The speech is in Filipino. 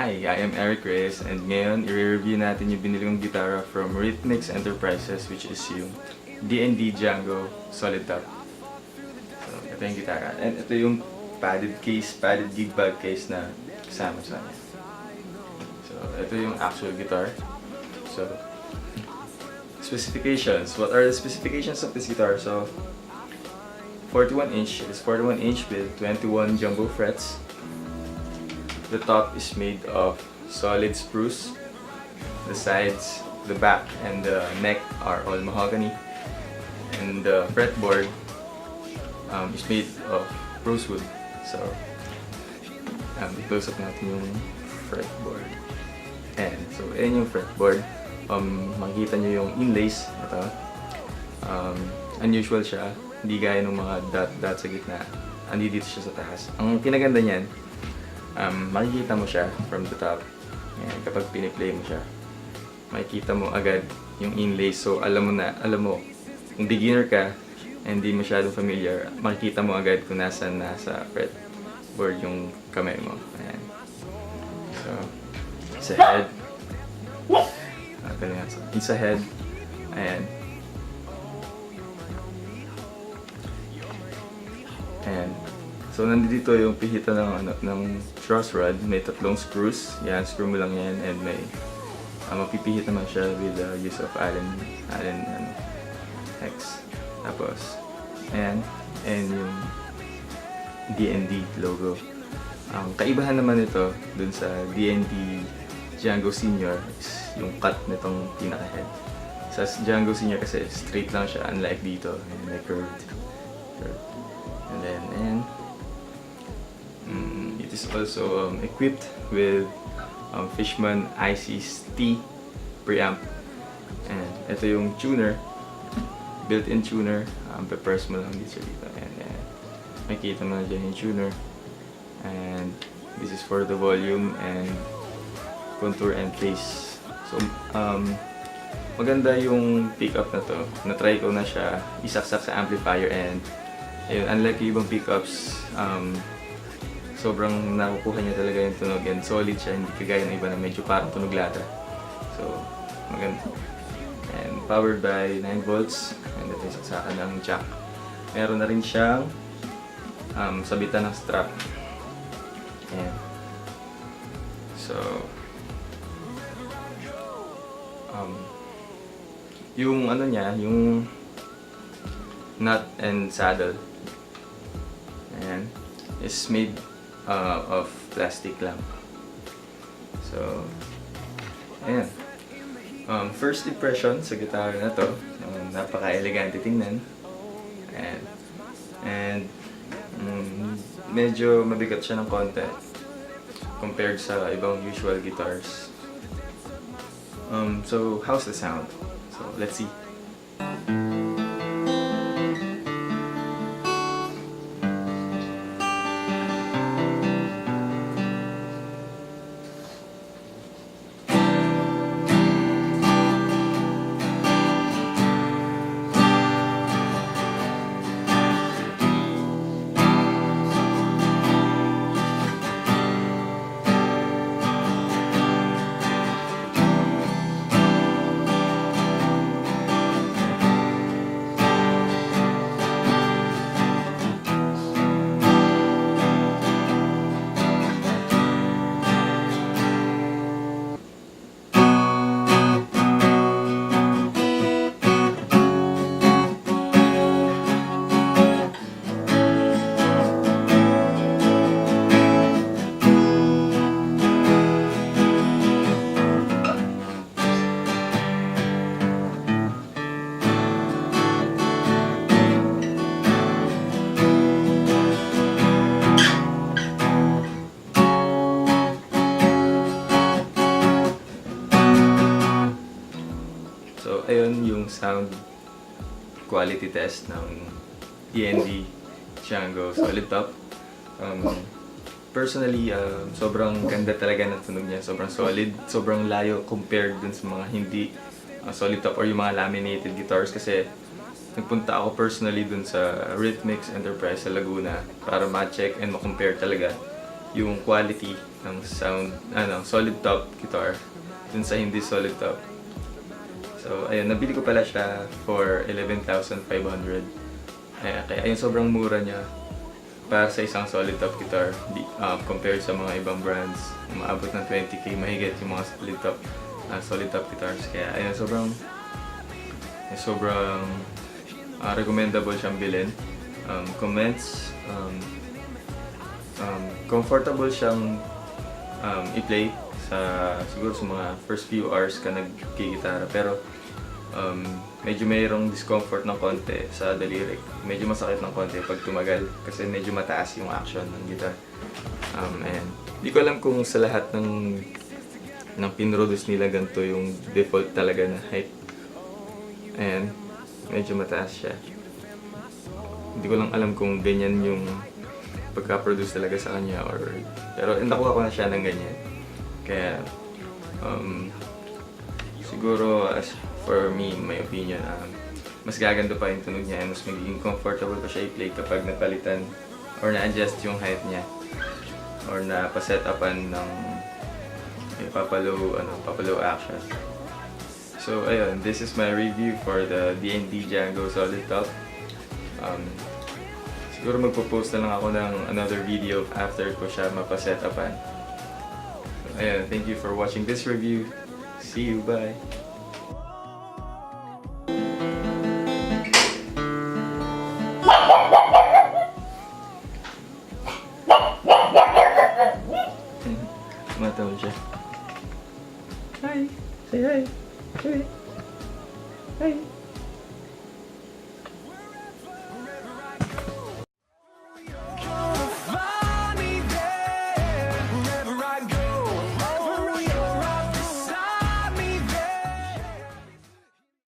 Hi, I am Eric Reyes and ngayon i-review natin yung binili kong gitara from Rhythmix Enterprises, which is yung D&D Django Solid Top. So, ito yung gitara. And ito yung padded gig bag case na kasama sa niya. So, ito yung actual guitar. So, specifications. What are the specifications of this guitar? So, 41 inch. It is 41 inch with 21 jumbo frets. The top is made of solid spruce. The sides, the back, and the neck are all mahogany. And the fretboard is made of rosewood. So, i-close up natin yung fretboard. And so, ayan yung fretboard. Makikita nyo yung inlays. Ito. Unusual siya. Hindi gaya ng mga dot sa gitna. Andito siya sa taas. Ang kinaganda niyan, makikita mo siya from the top. Ayan, kapag piniplay mo siya, makikita mo agad yung inlay. So alam mo, kung beginner ka and hindi masyadong familiar, makikita mo agad kung nasa fretboard yung kamay mo. Ayan. So, sa head. It's a head. Ayan. Ayan. So, nandito yung pihita ng truss rod. May 3 screws. Yan, screw mo lang yan. And may mapipihit naman siya with the use of Allen hex. Tapos, ayan. And yung D&D logo. Ang kaibahan naman ito dun sa D&D Django Senior is yung cut nitong pinaka-head. Sa Django Senior kasi straight lang siya, unlike dito. And may curved. And then, ayan. It is also equipped with Fishman ICT preamp. And ito yung tuner, built-in tuner. Peppers mo lang dito. And makikita mo na dyan yung tuner. And this is for the volume and contour and phase. So, maganda yung pickup na to. Na-try ko na siya isaksak sa amplifier and unlike yung ibang pickups, sobrang nakukuha niya talaga yung tunog and solid siya, hindi kagaya ng iba na medyo parang tunog lata. So, maganda. And powered by 9 volts and ito yung saksakan ng jack. Meron na rin siyang sabitan ng strap. Ayan. So, yung ano niya, yung nut and saddle, ayan, is made of plastic lang. So, ayan. First impression sa gitara na to, napaka-elegante tingnan. Ayan. And medyo mabigat siya ng konti compared sa ibang usual guitars. So, how's the sound? So, let's see. So, ayun yung sound quality test ng D&D Django Solid Top. Personally, sobrang ganda talaga ng tunog niya. Sobrang solid, sobrang layo compared dun sa mga hindi solid top or yung mga laminated guitars. Kasi nagpunta ako personally dun sa Rhythmix Enterprise sa Laguna para ma-check and ma-compare talaga yung quality ng sound, solid top guitar dun sa hindi solid top. So, ayun, nabili ko pala siya for 11,500. Kaya ayun, sobrang mura niya para sa isang solid top guitar compared sa mga ibang brands. Umaabot ng 20k mahigit yung mga solid top guitars. Kaya ayun, sobrang recommendable siyang bilhin. Comfortable siyang i-play siguro sa mga first few hours ka nag-gitara, pero medyo mayroong discomfort ng konti sa daliri. Medyo masakit ng konti pag tumagal kasi medyo mataas yung action ng guitar. And di ko alam kung sa lahat ng pinroduce nila ganito yung default talaga na height. And medyo mataas siya. Hindi ko lang alam kung ganyan yung pagka-produce talaga sa kanya, pero nakuha ko na siya ng ganyan. Kaya siguro, as for me, my opinion, mas gaganda pa yung tunog niya, mas magiging comfortable pa siya i-play kapag napalitan or na-adjust yung height niya or na-set-upan ng papalow action. So ayun, this is my review for the D&D Django Solid Top. Siguro magpo-post na lang ako ng another video after ko siya mapa-set-upan. So ayun, thank you for watching this review. See you, bye! Tumatawag siya. Hi! Say hi!